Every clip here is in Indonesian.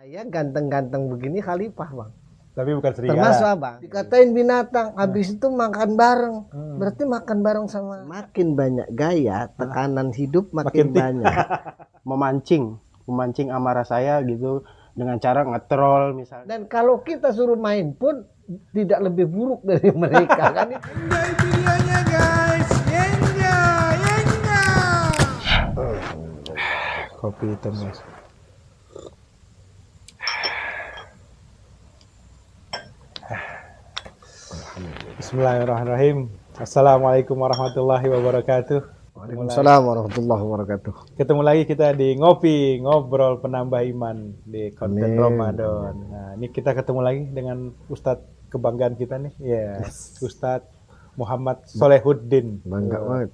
Saya ganteng-ganteng begini khalifah, Bang. Tapi bukan serigala. Termasuk Abang. Dikatain binatang, habis itu makan bareng. Berarti makan bareng sama. Makin banyak gaya, tekanan hidup makin banyak. Memancing amarah saya gitu dengan cara ngetrol misalnya. Dan kalau kita suruh main pun tidak lebih buruk dari mereka kan. Enjoy videonya guys. Enjoy. Kopi hitam guys. Bismillahirrahmanirrahim. Assalamualaikum warahmatullahi wabarakatuh. Waalaikumsalam warahmatullahi wabarakatuh. Ketemu lagi kita di Ngopi, Ngobrol Penambah Iman di konten Ramadan. Nah, ini kita ketemu lagi dengan Ustadz kebanggaan kita nih. Ya, Ustadz Muhammad Solehuddin. Bangga banget.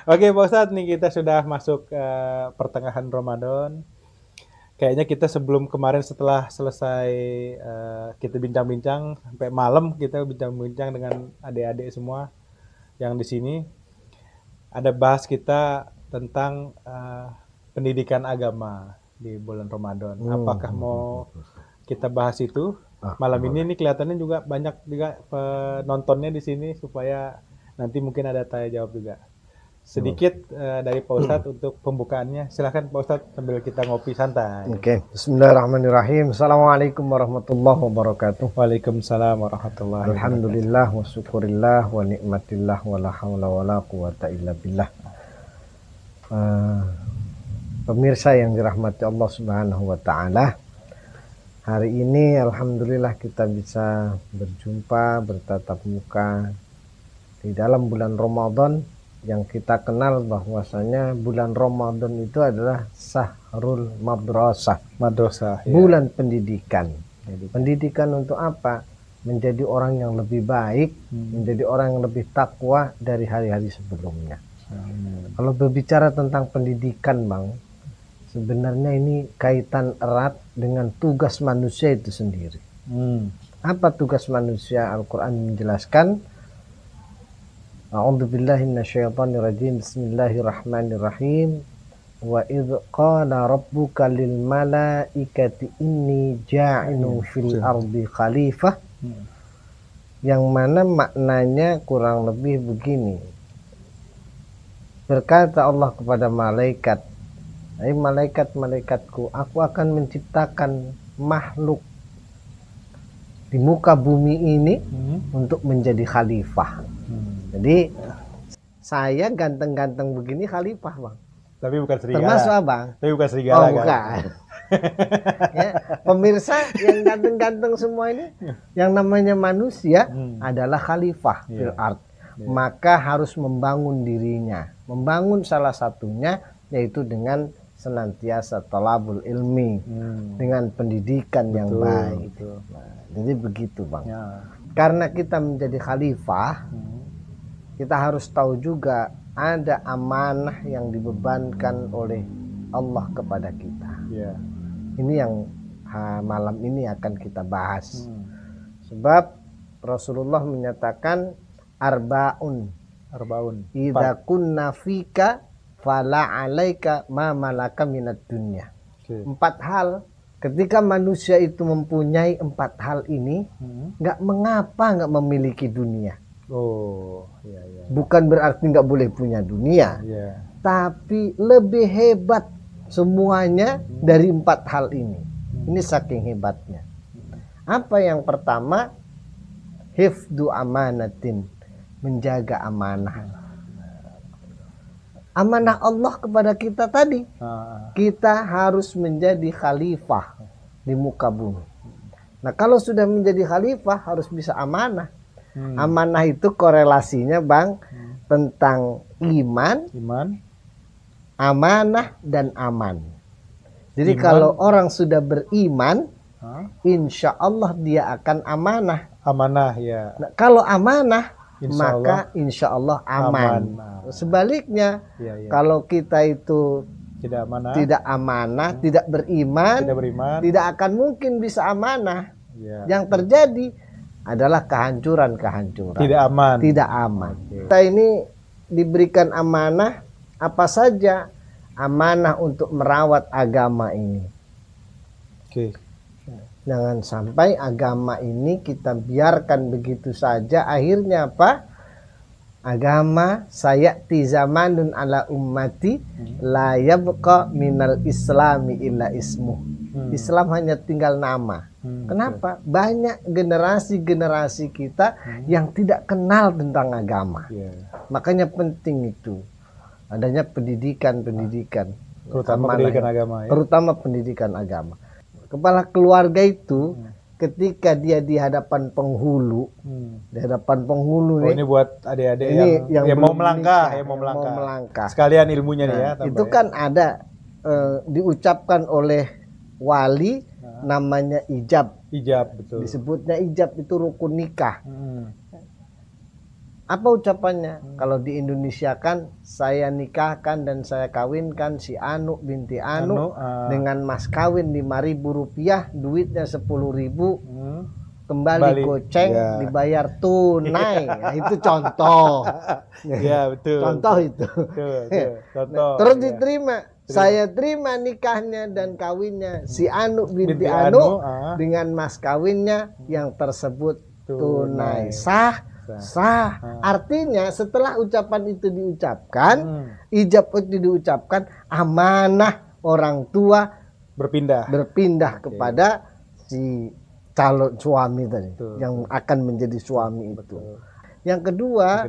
Oke, Pak Ustadz, nih kita sudah masuk pertengahan Ramadan. Kayaknya kita sebelum kemarin setelah selesai kita bincang-bincang sampai malam kita bincang-bincang dengan adik-adik semua yang di sini ada bahas kita tentang pendidikan agama di bulan Ramadan. Apakah mau kita bahas itu? Malam ini kelihatannya juga banyak juga penontonnya di sini supaya nanti mungkin ada tanya jawab juga. Sedikit dari Pak Ustadz untuk pembukaannya. Silakan Pak Ustadz sambil kita ngopi santai. Oke. Bismillahirrahmanirrahim. Assalamualaikum warahmatullahi wabarakatuh. Waalaikumsalam warahmatullahi wabarakatuh. Alhamdulillah wa syukurillah wa nikmatillah wa la hawla wa la quwata illa billah. Pemirsa yang dirahmati Allah Subhanahu wa taala. Hari ini alhamdulillah kita bisa berjumpa, bertatap muka di dalam bulan Ramadan yang kita kenal bahwasanya bulan Ramadan itu adalah Sahrul Madrasah. Madrasah, ya. Bulan pendidikan. Jadi, pendidikan untuk apa? Menjadi orang yang lebih baik, menjadi orang yang lebih takwa dari hari-hari sebelumnya. Kalau berbicara tentang pendidikan, Bang, sebenarnya ini kaitan erat dengan tugas manusia itu sendiri. Apa tugas manusia? Al-Quran menjelaskan, A'udzubillahi minasyaitonirrajim. Bismillahirrahmanirrahim. Wa idz qala rabbuka lil malaikati inni ja'ilun fil ardi khalifah. Yang mana maknanya kurang lebih begini. Berkata Allah kepada malaikat, "Hai malaikat-malaikatku, aku akan menciptakan makhluk di muka bumi ini untuk menjadi khalifah." Jadi saya ganteng-ganteng begini khalifah, Bang. Tapi bukan serigala. Termasuk Abang. Tapi bukan serigala. Oh, bukan. Ya, pemirsa yang ganteng-ganteng semua ini, yang namanya manusia adalah khalifah fil ard. Maka harus membangun dirinya. Membangun salah satunya yaitu dengan senantiasa thalabul ilmi, dengan pendidikan yang baik. Nah, jadi begitu, Bang. Ya. Karena kita menjadi khalifah, kita harus tahu juga ada amanah yang dibebankan oleh Allah kepada kita. Yeah. Ini yang malam ini akan kita bahas. Sebab Rasulullah menyatakan arba'un. Idza kunna fika fala 'alaika ma malaka minad dunya. Okay. 4 hal. Ketika manusia itu mempunyai 4 hal ini, nggak mengapa nggak memiliki dunia. Oh, ya, ya. Bukan berarti nggak boleh punya dunia, tapi lebih hebat semuanya dari 4 hal ini. Ini saking hebatnya. Apa yang pertama? Hifdu amanatin, menjaga amanah. Amanah Allah kepada kita tadi, kita harus menjadi khalifah di muka bumi. Nah, kalau sudah menjadi khalifah harus bisa amanah. Amanah itu korelasinya, Bang, tentang iman, amanah, dan aman. Jadi kalau orang sudah beriman, insya Allah dia akan amanah. Amanah, ya. Nah, kalau amanah, maka insya Allah aman. Sebaliknya, kalau kita itu tidak amanah, tidak beriman, tidak akan mungkin bisa amanah. Yang terjadi adalah kehancuran. Tidak aman. Kita ini diberikan amanah apa saja? Amanah untuk merawat agama ini. Oke. Jangan sampai agama ini kita biarkan begitu saja. Akhirnya apa? Agama sayati zamanun ala ummati la yabqa minal islami illa ismu. Islam hanya tinggal nama. Kenapa? Banyak generasi-generasi kita yang tidak kenal tentang agama. Makanya penting itu adanya pendidikan. Terutama pendidikan agama ya. Terutama pendidikan agama. Kepala keluarga itu ketika dia di hadapan penghulu, ini buat adik-adik yang mau melangkah, mau melangkah. Sekalian ilmunya nih ya. Itu kan ada diucapkan oleh wali namanya ijab. Ijab, betul. Disebutnya ijab itu rukun nikah. Apa ucapannya? Kalau di Indonesia kan saya nikahkan dan saya kawinkan si Anu binti Anu dengan mas kawin 5.000 rupiah, duitnya 10.000, kembali goceng, dibayar tunai. Nah, itu contoh. Ya betul. Contoh itu. Contoh. Terus diterima. Saya terima nikahnya dan kawinnya si Anu binti Anu dengan mas kawinnya yang tersebut tunai. Sah. Artinya setelah ucapan itu diucapkan, ijab itu diucapkan, amanah orang tua berpindah kepada si calon suami tadi, yang akan menjadi suami itu. Yang kedua,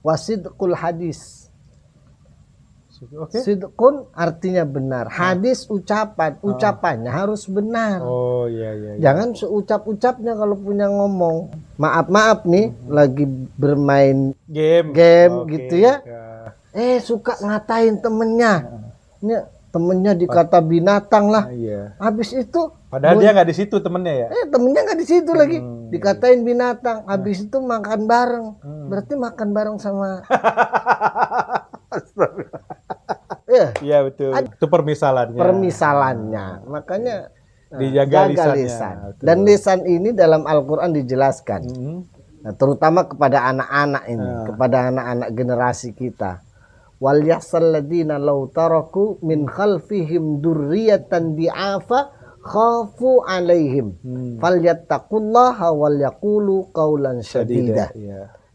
wasidqul hadis. Sidqun artinya benar. Hadis ucapannya harus benar. Oh iya. Jangan seucap-ucapnya kalau punya ngomong. Maaf nih, lagi bermain game gitu ya. Suka ngatain temennya. Ini temennya dikata binatang lah. Habis itu padahal dia nggak di situ temennya ya. Temennya nggak di situ lagi. Dikatain binatang. Habis itu makan bareng. Berarti makan bareng sama Iya betul. Itu permisalannya. Makanya dijaga lisan. Dan lisan ini dalam Al-Quran dijelaskan. Nah, terutama kepada anak-anak ini, kepada anak-anak generasi kita. Wal yahsal ladina law taraku min khalfihim durriyatan di'afa khafu alaihim falyattaqullaha wal yaqulu qaulan syadida.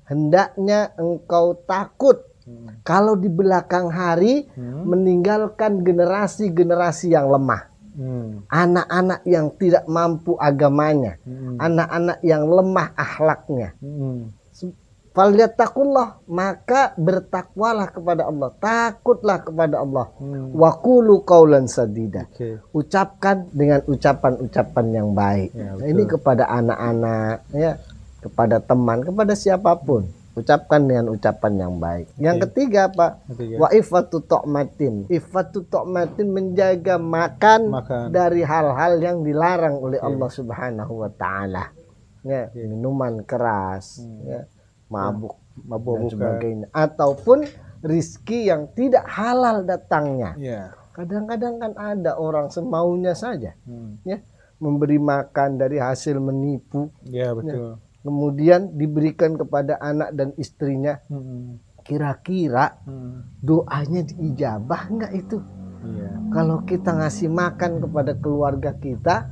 Hendaknya engkau takut kalau di belakang hari meninggalkan generasi-generasi yang lemah. Anak-anak yang tidak mampu agamanya, anak-anak yang lemah akhlaknya. Falyattaqullah, maka bertakwalah kepada Allah, takutlah kepada Allah. Wa qulu qaulan sadida. Ucapkan dengan ucapan-ucapan yang baik. Nah, ini kepada anak-anak ya, kepada teman, kepada siapapun. Ucapkan dengan ucapan yang baik. Yang ketiga Pak, wa ifatu to'matin. Ifatu to'matin menjaga makan dari hal-hal yang dilarang oleh Allah Subhanahu wa taala. Ya, minuman keras, ya, mabuk dan sebagainya, ataupun rizki yang tidak halal datangnya. Kadang-kadang kan ada orang semaunya saja, ya, memberi makan dari hasil menipu. Ya, betul. Kemudian diberikan kepada anak dan istrinya. Kira-kira doanya diijabah enggak itu? Kalau kita ngasih makan kepada keluarga kita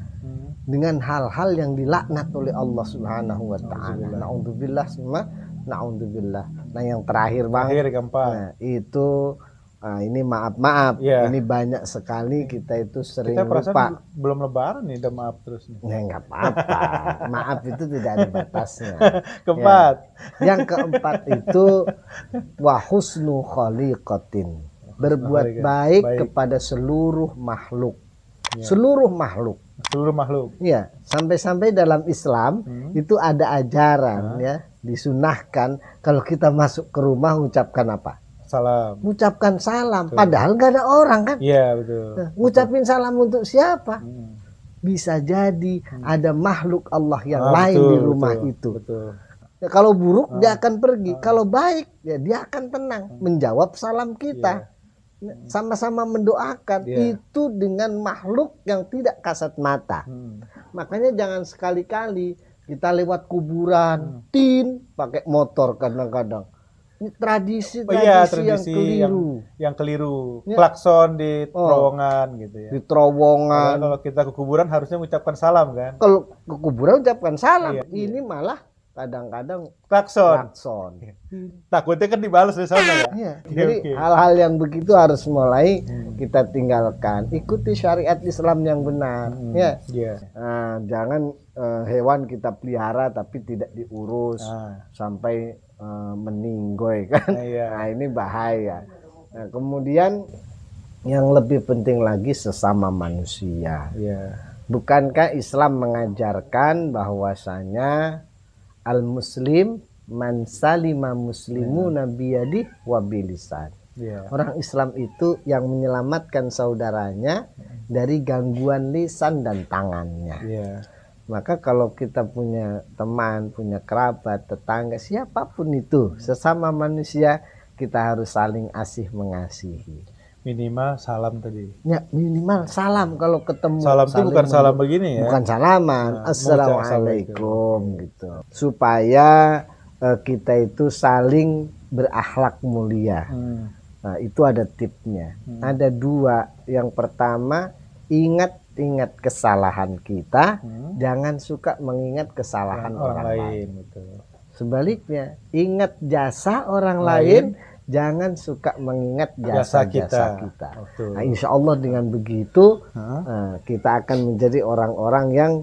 dengan hal-hal yang dilaknat oleh Allah Subhanahu wa taala. Na'udzubillah semua, na'udzubillah. Nah, yang terakhir Bang. Nah, itu ini maaf, ini banyak sekali kita itu sering lupa. Belum lebaran nih udah maaf terus nih. Nah, nggak apa-apa. Maaf itu tidak ada batasnya. Keempat. Yang keempat itu wa husnu khaliqatin. Berbuat baik kepada seluruh makhluk. Seluruh makhluk. Ya, sampai-sampai dalam Islam itu ada ajaran ya, disunahkan kalau kita masuk ke rumah ucapkan apa? Salam. Mengucapkan salam. Betul. Padahal nggak ada orang kan? Iya betul. Nah, ngucapin salam untuk siapa? Bisa jadi ada makhluk Allah yang lain di rumah itu. Betul. Ya, kalau buruk dia akan pergi. Kalau baik ya dia akan tenang menjawab salam kita. Sama-sama mendoakan itu dengan makhluk yang tidak kasat mata. Makanya jangan sekali-kali kita lewat kuburan, tin pakai motor kadang-kadang. tradisi Oh iya, yang tradisi keliru yang keliru. Ya. Klakson di Oh. terowongan gitu ya. di Padahal terowongan. kalau kita ke kuburan harusnya mengucapkan salam kan. Kalau ke kuburan ucapkan salam, Iya. ini malah kadang-kadang Klakson. klakson. Takutnya kan dibalas di sana ya. Iya. Oke, Jadi oke. hal-hal yang begitu harus mulai kita tinggalkan. Ikuti syariat Islam yang benar. Ya. Iya. Nah, jangan hewan kita pelihara tapi tidak diurus Ah. sampai meninggoy kan. Iya. Nah, ini bahaya. Nah, kemudian yang lebih penting lagi sesama manusia. Iya. Bukankah Islam mengajarkan bahwasanya al-muslim man salima muslimuna biyadih wa bilisan. Iya. Orang Islam itu yang menyelamatkan saudaranya dari gangguan lisan dan tangannya. Iya. Maka kalau kita punya teman, punya kerabat, tetangga, siapapun itu, sesama manusia, kita harus saling asih mengasihi. Minimal salam tadi. Ya, minimal salam kalau ketemu. Salam itu saling bukan salam begini ya. Bukan salaman, Nah, assalamualaikum gitu. Supaya kita itu saling berakhlak mulia. Nah, itu ada tipsnya. Ada dua. Yang pertama, ingat kesalahan kita, jangan suka mengingat kesalahan orang lain. Betul. Sebaliknya, ingat jasa orang lain, jangan suka mengingat jasa kita. Betul. Nah, insya Allah dengan begitu kita akan menjadi orang-orang yang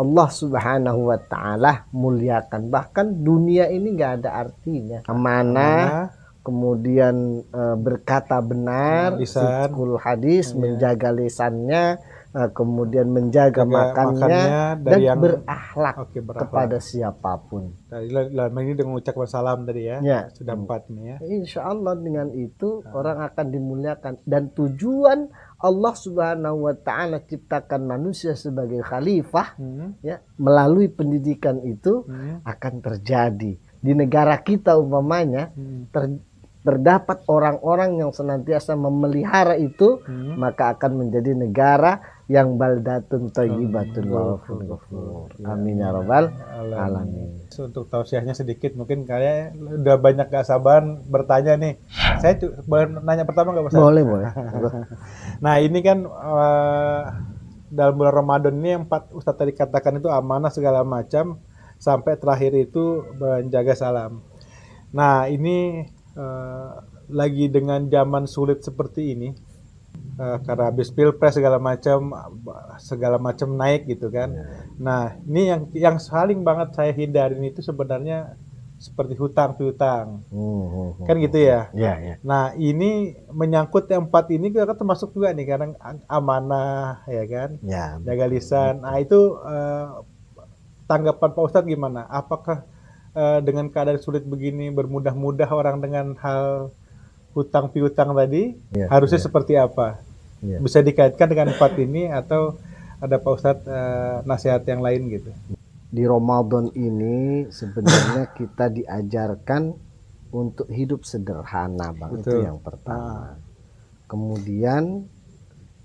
Allah Subhanahu wa Ta'ala muliakan. Bahkan dunia ini nggak ada artinya. Amanah, kemudian berkata benar, Lisan. sidqul hadis, menjaga lisannya, kemudian menjaga makannya dan dari yang berakhlak berakhlak kepada siapapun. Dalam ini dengan mengucapkan salam tadi ya. Ya. Sudah 4 nih ya. Insya Allah dengan itu orang akan dimuliakan. Dan tujuan Allah Subhanahu wa Ta'ala ciptakan manusia sebagai khalifah, ya, melalui pendidikan itu akan terjadi di negara kita umpamanya. Terdapat orang-orang yang senantiasa memelihara itu, maka akan menjadi negara yang baldatun thayyibatun wa ghafur. Amin ya rabbal alamin. Untuk tausiahnya sedikit, mungkin kayak udah banyak gak sabaran bertanya nih. Saya boleh nanya pertama nggak Mas? Boleh. Nah ini kan dalam bulan Ramadan ini yang 4 Ustadz tadi katakan itu amanah segala macam, sampai terakhir itu menjaga salam. Nah ini lagi dengan zaman sulit seperti ini, karena habis pilpres segala macam naik gitu kan. Nah ini yang saling banget saya hindarin itu sebenarnya seperti hutang piutang, kan gitu ya. Ya. Nah ini menyangkut yang 4 ini kita termasuk juga nih, karena amanah ya kan, Ya. jaga lisan. Nah itu tanggapan Pak Ustadz gimana? Apakah dengan keadaan sulit begini bermudah-mudah orang dengan hal hutang piutang tadi, harusnya seperti apa? Ya. Bisa dikaitkan dengan 4 ini atau ada Pak Ustadz nasihat yang lain gitu? Di Ramadan ini sebenarnya kita diajarkan untuk hidup sederhana, Bang. Betul. Itu yang pertama. Kemudian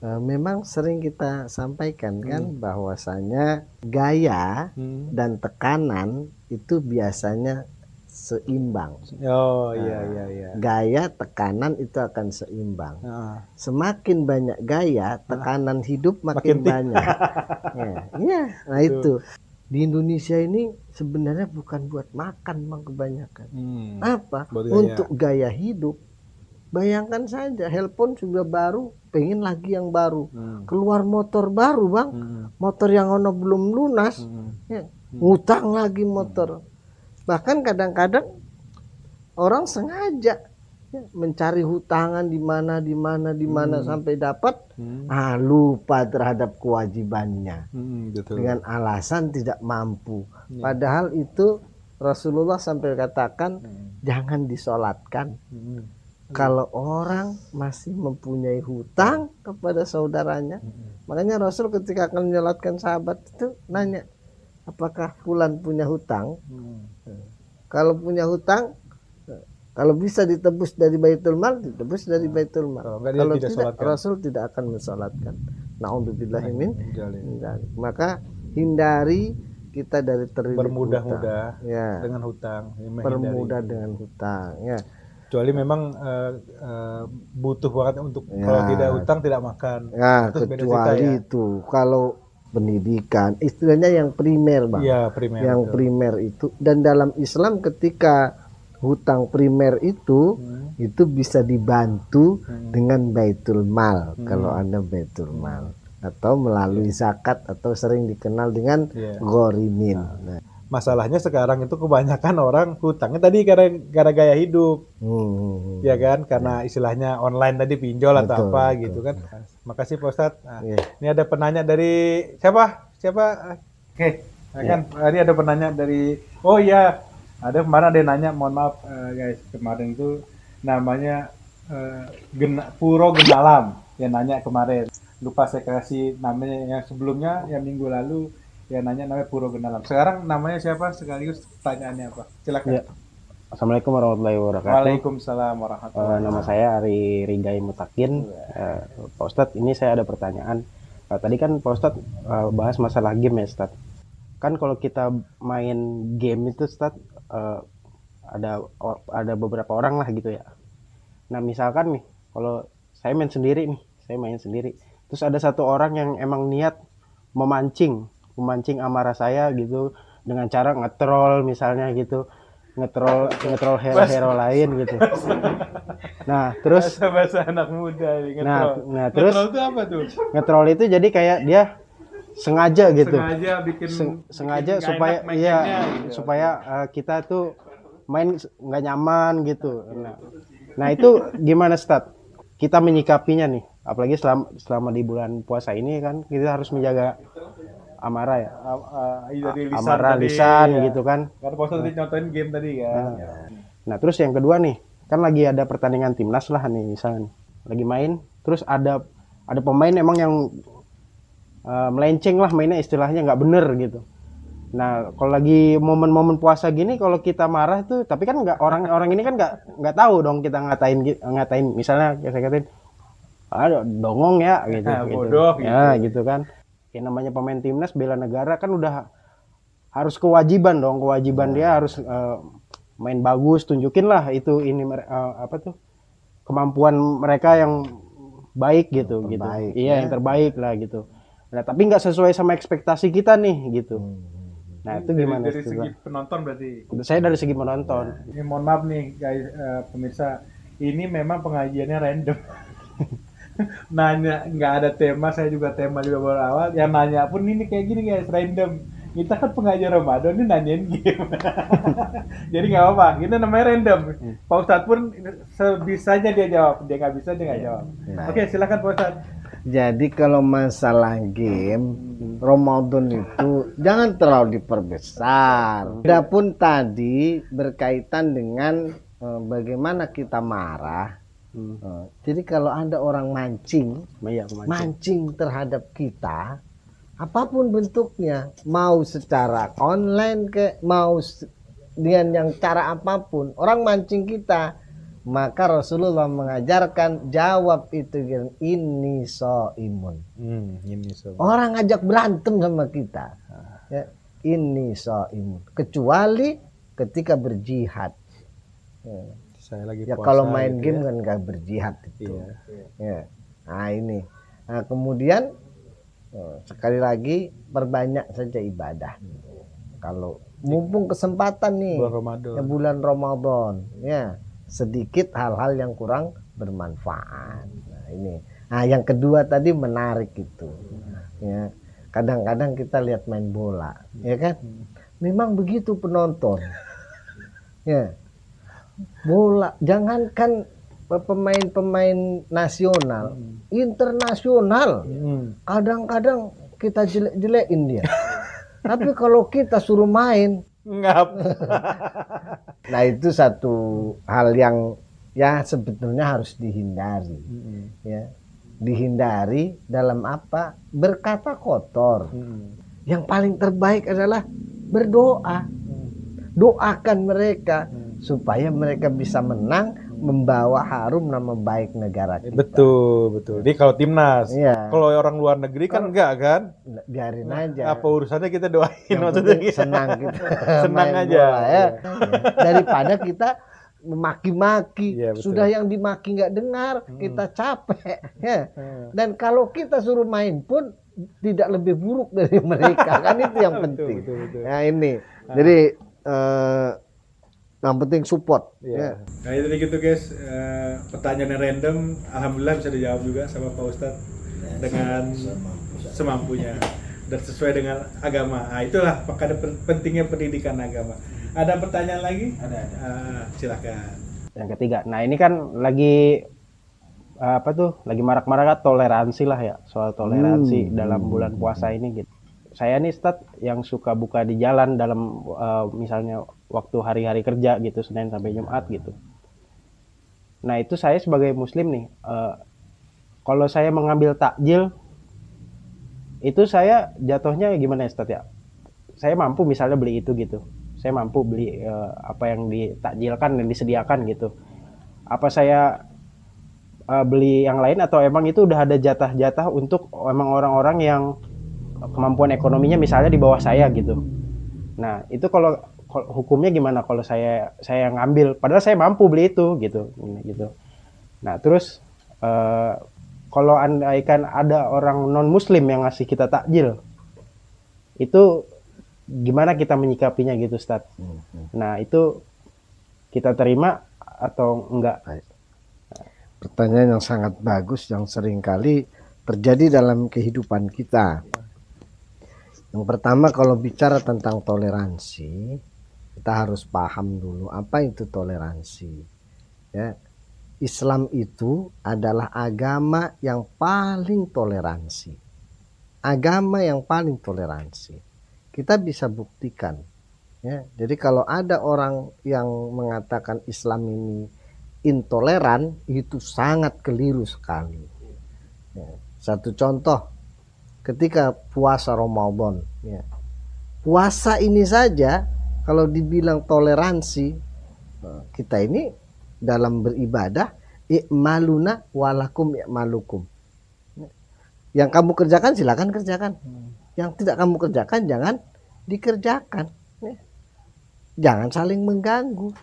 memang sering kita sampaikan kan bahwasanya gaya dan tekanan itu biasanya seimbang. Oh iya. Gaya tekanan itu akan seimbang. Nah, Semakin banyak gaya, tekanan hidup makin Makin banyak. Iya, nah itu. Di Indonesia ini sebenarnya bukan buat makan, Bang, kebanyakan. Apa? Buat Untuk gaya hidup. Bayangkan saja, handphone sudah baru, pengen lagi yang baru. Keluar motor baru, Bang. Motor yang ono belum lunas, ngutang lagi motor. Bahkan kadang-kadang orang sengaja mencari hutangan di mana sampai dapat, lupa terhadap kewajibannya. betul. Dengan alasan tidak mampu. Padahal itu Rasulullah sampai katakan jangan disolatkan. Kalau orang masih mempunyai hutang kepada saudaranya, makanya Rasul ketika akan menyolatkan sahabat itu nanya, apakah fulan punya hutang? Kalau punya hutang, kalau bisa ditebus dari Baitul Mal, ditebus dari Baitul Mal. Kalau tidak, Rasul tidak akan mensolatkan. Na'udzubillahi min dzalik. Maka hindari kita dari terlilit bermudah-mudah hutang. Ya, dengan hutang, menghindari. permudah dengan hutang. Ya, Kecuali memang butuh banget untuk Ya. kalau tidak hutang tidak makan. ya Terus beda cerita kecuali ya. itu kalau pendidikan, istilahnya yang primer, Bang. Iya, primer. Yang betul. primer itu, dan dalam Islam ketika hutang primer itu bisa dibantu dengan baitul mal, kalau ada baitul mal, atau melalui zakat, atau sering dikenal dengan Iya. ghorimin. Nah, Masalahnya sekarang itu kebanyakan orang hutangnya tadi karena gaya hidup, ya kan? Karena istilahnya online tadi pinjol atau Betul, apa betul. gitu kan. Makasih Pak Ustadz. Nah, Iya. ini ada penanya dari siapa? Oke, nah, kan ini ada penanya dari. Oh iya, kemarin ada yang nanya. Mohon maaf guys, kemarin itu namanya Puro Genalam yang nanya kemarin. Lupa saya kasih namanya yang sebelumnya, yang minggu lalu. Ya nanya namanya Puro Genalam. Sekarang namanya siapa? Sekaligus pertanyaannya apa? Silakan. Ya. Assalamualaikum warahmatullahi wabarakatuh. Waalaikumsalam warahmatullahi Nama saya Ari Rigai Mutakin. Pak Ustadz, ini saya ada pertanyaan. Tadi kan Pak Ustadz bahas masalah game ya Ustadz. Kan kalau kita main game itu Ustadz ada beberapa orang lah gitu ya. Nah misalkan nih, kalau saya main sendiri. Terus ada satu orang yang emang niat memancing amarah saya gitu dengan cara nge-troll misalnya gitu, nge-troll hero lain gitu. Nah terus bahasa anak muda nih, nah terus nge-troll itu apa tuh? nge-troll itu jadi kayak dia sengaja gitu, Sengaja bikin sengaja bikin nggak supaya enak mainnya gitu. supaya kita tuh main nggak nyaman gitu. Nah itu gimana Stat? Kita menyikapinya nih, apalagi selama di bulan puasa ini kan kita harus menjaga amarah ya, Dari lisan amarah tadi, lisan ya. gitu kan. Karena Pak Ustadz tadi nyontoin game tadi kan. Nah terus yang kedua nih, kan lagi ada pertandingan timnas lah nih misalnya nih. Lagi main, terus ada pemain emang yang melenceng lah mainnya, istilahnya nggak bener gitu. Nah kalau lagi momen-momen puasa gini, kalau kita marah tuh, tapi kan nggak, orang ini kan nggak tahu dong kita ngatain misalnya saya katain, dongong ya gitu, bodoh ya gitu kan. Yang namanya pemain timnas bela negara kan udah harus kewajiban dia harus main bagus, tunjukin lah itu kemampuan mereka yang baik gitu. Iya yang terbaik lah gitu. Nah tapi nggak sesuai sama ekspektasi kita nih gitu. Nah itu gimana? Dari segi penonton berarti. Saya dari segi penonton. Ini mohon maaf nih guys, pemirsa, ini memang pengajiannya random. Nanya nggak ada tema, saya juga tema juga baru awal. Yang nanya pun ini kayak gini guys, random. Kita kan pengajian Ramadan ini nanyain game. Jadi nggak apa-apa, ini namanya random. Pak Ustadz pun sebisanya dia jawab, dia nggak bisa dia nggak jawab. Oke, silakan Pak Ustadz. jadi kalau masalah game Ramadan itu jangan terlalu diperbesar. Adapun tadi berkaitan dengan bagaimana kita marah. Jadi kalau ada orang mancing terhadap kita, apapun bentuknya, mau secara online mau dengan yang cara apapun, orang mancing kita, maka Rasulullah mengajarkan jawab itu ini soimun. Orang ngajak berantem sama kita, ya, ini soimun, kecuali ketika berjihad. Saya lagi Ya puasa, kalau main gitu game ya. kan nggak berjihad itu. Iya. Ya. Nah ini. Nah kemudian sekali lagi perbanyak saja ibadah. Kalau mumpung kesempatan nih Bulan Ramadan. ya bulan Ramadan, ya sedikit hal-hal yang kurang bermanfaat. Nah ini. Nah yang kedua tadi menarik itu. Ya kadang-kadang kita lihat main bola, ya kan? Memang begitu penonton. Ya. Bola, jangankan pemain-pemain nasional, internasional, kadang-kadang kita jelek-jelekin dia. Tapi kalau kita suruh main, Ngap. nah itu satu hal yang ya sebetulnya harus dihindari. Ya, dihindari dalam apa? Berkata kotor. Yang paling terbaik adalah berdoa. Doakan mereka supaya mereka bisa menang, membawa harum nama baik negara kita. Betul. Jadi kalau timnas, Iya. kalau orang luar negeri kan enggak kan? Biarin aja. Apa urusannya kita doain Yang maksudnya penting gitu. senang kita Senang main aja. bola, ya. Daripada kita memaki-maki. Iya, betul. Sudah yang dimaki nggak dengar, kita capek. Ya. Dan kalau kita suruh main pun tidak lebih buruk dari mereka, kan itu yang penting. Betul. Nah ini, jadi yang penting support. Iya. Nah itu gitu guys, pertanyaan yang random, alhamdulillah bisa dijawab juga sama Pak Ustadz dengan semampunya dan sesuai dengan agama. Nah itulah maka pentingnya pendidikan agama. Ada pertanyaan lagi? Ada. Silakan. Yang ketiga, nah ini kan lagi lagi marak-marak toleransi lah ya, soal toleransi dalam bulan puasa ini gitu. Saya nih Ustadz yang suka buka di jalan dalam misalnya waktu hari-hari kerja gitu, Senin sampai Jumat gitu. Nah itu saya sebagai muslim nih, kalau saya mengambil takjil itu saya jatuhnya gimana ya Ustadz ya? Saya mampu misalnya beli itu gitu, saya mampu beli apa yang ditakjilkan dan disediakan gitu. Apa saya beli yang lain atau emang itu udah ada jatah-jatah untuk emang orang-orang yang kemampuan ekonominya misalnya di bawah saya gitu. Nah itu kalau hukumnya gimana kalau saya ngambil padahal saya mampu beli itu gitu. Nah terus kalau andaikan ada orang non muslim yang ngasih kita takjil, itu gimana kita menyikapinya gitu Ustaz? Nah itu kita terima atau enggak? Pertanyaan yang sangat bagus yang seringkali terjadi dalam kehidupan kita. Yang pertama kalau bicara tentang toleransi, kita harus paham dulu apa itu toleransi. Ya, Islam itu adalah agama yang paling toleransi. Agama yang paling toleransi. Kita bisa buktikan. Ya, jadi kalau ada orang yang mengatakan Islam ini intoleran, itu sangat keliru sekali. Ya, satu contoh. Ketika puasa Ramadan, ya. Puasa ini saja kalau dibilang toleransi, kita ini dalam beribadah i'maluna walakum i'malukum. Yang kamu kerjakan silakan kerjakan. Yang tidak kamu kerjakan jangan dikerjakan. Ya. Jangan saling mengganggu.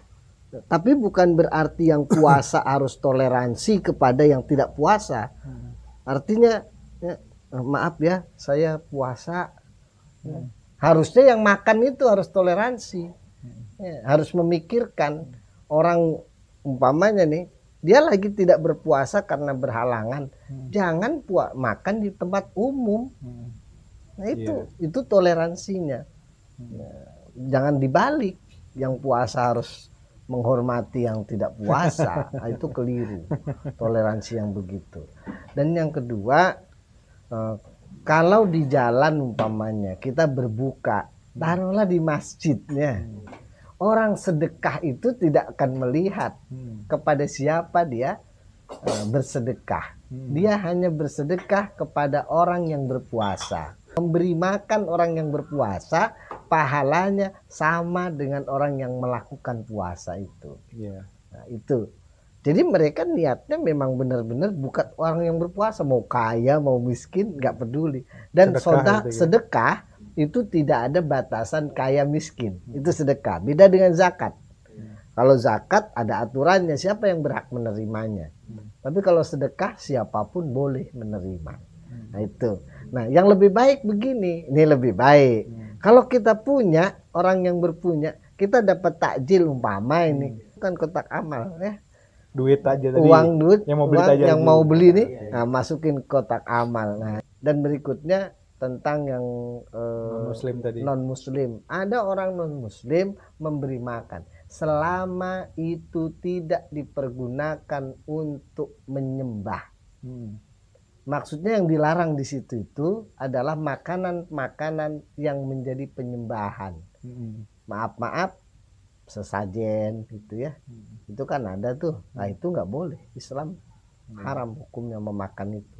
Tapi bukan berarti yang puasa harus toleransi kepada yang tidak puasa. Artinya ya, maaf ya, saya puasa. Harusnya yang makan itu harus toleransi. Ya, harus memikirkan orang umpamanya nih, dia lagi tidak berpuasa karena berhalangan. Jangan makan di tempat umum. Nah itu toleransinya. Ya, jangan dibalik, yang puasa harus menghormati yang tidak puasa. Nah, itu keliru. Toleransi yang begitu. Dan yang kedua, kalau di jalan umpamanya kita berbuka, taruhlah di masjidnya, orang sedekah itu tidak akan melihat kepada siapa dia bersedekah. Dia hanya bersedekah kepada orang yang berpuasa. Memberi makan orang yang berpuasa, pahalanya sama dengan orang yang melakukan puasa itu. Nah, itu. Jadi mereka niatnya memang benar-benar bukan orang yang berpuasa, mau kaya mau miskin nggak peduli. Dan sedekah itu tidak ada batasan kaya miskin, itu sedekah. Beda dengan zakat. Kalau zakat ada aturannya, siapa yang berhak menerimanya. Tapi kalau sedekah siapapun boleh menerima. Nah itu. Nah yang lebih baik begini, ini lebih baik. Kalau kita punya, orang yang berpunya, kita dapat takjil umpama ini, bukan kotak amal ya. Duit aja tadi. Uang duit yang mau beli, yang mau beli nih, nah, masukin kotak amal. Nah, dan berikutnya tentang yang non-muslim tadi. Non-muslim. Ada orang non-muslim memberi makan. Selama itu tidak dipergunakan untuk menyembah. Maksudnya yang dilarang di situ itu adalah makanan-makanan yang menjadi penyembahan. Maaf-maaf, sesajen gitu ya. Itu kan ada tuh. Nah itu nggak boleh. Islam haram hukumnya memakan itu.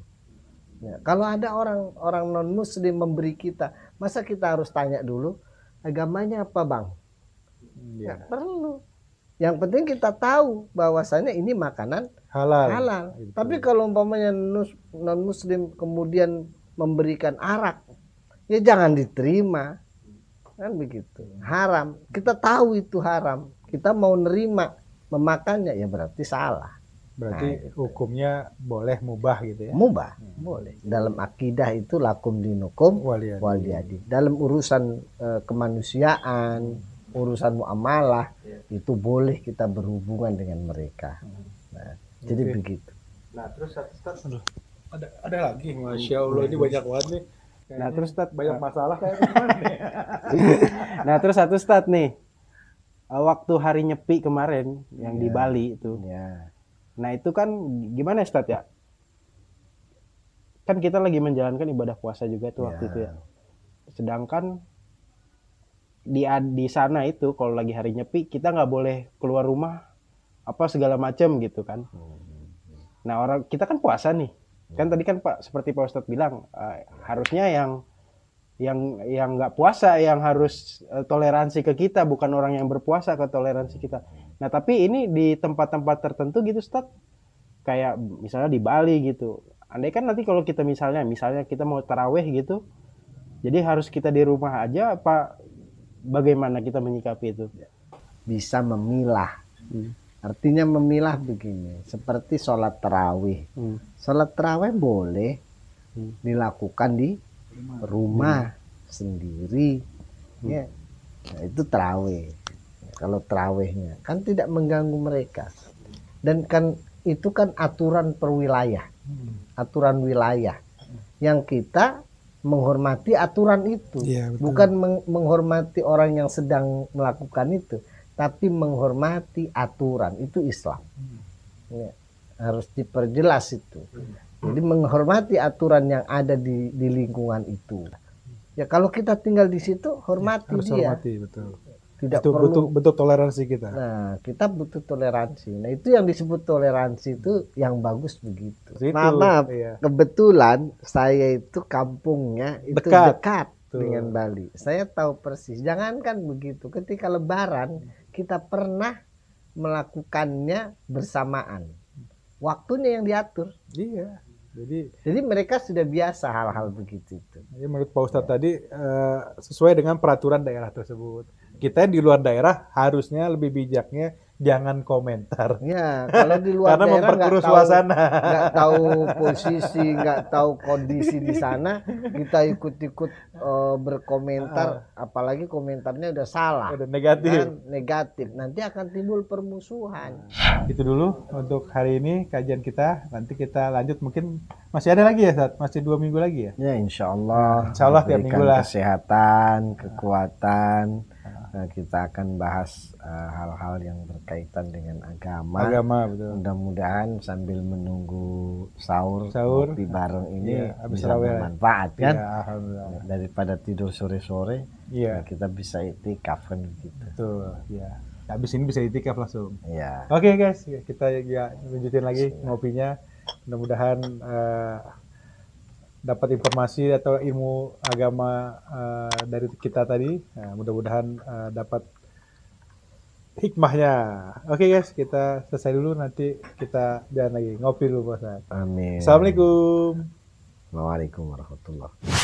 Ya, kalau ada orang non muslim memberi kita, masa kita harus tanya dulu agamanya apa bang? Nggak perlu. Yang penting kita tahu bahwasannya ini makanan Halal. halal. Gitu. Tapi kalau umpamanya non muslim kemudian memberikan arak, ya jangan diterima. Kan begitu. Haram. Kita tahu itu haram. Kita mau nerima memakannya ya berarti salah. Berarti hukumnya boleh mubah gitu ya. Mubah, boleh. Dalam akidah itu lakum dinukum Waliyadi. waliyadi. Dalam urusan kemanusiaan, urusan muamalah itu boleh kita berhubungan dengan mereka. Nah, jadi begitu. Nah, terus Aduh, ada lagi, masya Allah ini banyak banget nih. Nah, terus Ustaz, banyak masalah kayak gimana nih? nah, terus satu Ustaz nih. Waktu hari Nyepi kemarin yang di Bali itu. Ya. Nah, itu kan gimana Ustaz ya? Kan kita lagi menjalankan ibadah puasa juga tuh waktu itu ya. Sedangkan di sana itu kalau lagi hari Nyepi kita nggak boleh keluar rumah apa segala macam gitu kan. Nah, orang kita kan puasa nih. Kan tadi kan Pak seperti Pak Ustadz bilang harusnya yang nggak puasa yang harus toleransi ke kita, bukan orang yang berpuasa ke toleransi kita. Nah, tapi ini di tempat-tempat tertentu gitu Ustadz, kayak misalnya di Bali gitu. Andai kan nanti kalau kita misalnya kita mau taraweh gitu, jadi harus kita di rumah aja apa bagaimana kita menyikapi itu? Bisa memilah. Artinya memilah begini, seperti sholat tarawih. Sholat tarawih boleh dilakukan di rumah sendiri. Ya. Nah, itu tarawih. Kalau tarawihnya kan tidak mengganggu mereka. Dan kan itu kan aturan perwilayah. Aturan wilayah. Yang kita menghormati aturan itu. Iya, betul. Bukan menghormati orang yang sedang melakukan itu, tapi menghormati aturan. Itu Islam. Ya, harus diperjelas itu. Jadi menghormati aturan yang ada di lingkungan itu. Ya kalau kita tinggal di situ, hormati Harus dia. hormati, betul. Tidak Itu perlu. bentuk toleransi kita. Nah, kita butuh toleransi. Nah, itu yang disebut toleransi itu yang bagus begitu. Itu, Maaf, iya. kebetulan saya itu kampungnya itu Dekat. dekat Tuh. dengan Bali. Saya tahu persis. Jangankan begitu, ketika Lebaran kita pernah melakukannya bersamaan. Waktunya yang diatur. Iya. Jadi mereka sudah biasa hal-hal begitu itu. Jadi menurut Pak Ustadz tadi sesuai dengan peraturan daerah tersebut. Kita yang di luar daerah harusnya lebih bijaknya jangan komentar. Ya, kalau di luar Karena daerah memperkeruh nggak tahu, suasana. nggak tahu posisi, nggak tahu kondisi di sana, kita ikut-ikut berkomentar, apalagi komentarnya udah salah, Udah negatif. kan? Negatif. Nanti akan timbul permusuhan. Itu dulu untuk hari ini kajian kita. Nanti kita lanjut, mungkin masih ada lagi ya, Ustadz? Masih 2 minggu lagi ya? Ya, insya Allah. Insya Allah tiap minggu lah. Kesehatan, kekuatan. Nah, kita akan bahas hal-hal yang berkaitan dengan agama. Agama, betul. Mudah-mudahan sambil menunggu sahur ngopi bareng ini Iya, habis bisa raweh. bermanfaat kan. Iya, alhamdulillah. Daripada tidur sore-sore, Iya, kita bisa itikaf kan gitu. betul. Ya. Habis ini bisa itikaf langsung. Ya. Oke guys, kita ya lanjutin lagi ngopinya. Mudah-mudahan dapat informasi atau ilmu agama dari kita tadi. Nah, mudah-mudahan dapat hikmahnya. Oke guys, kita selesai dulu, nanti kita jalan lagi ngopi dulu Pak Ustadz. Amin. Assalamualaikum. Waalaikumsalam warahmatullahi wabarakatuh.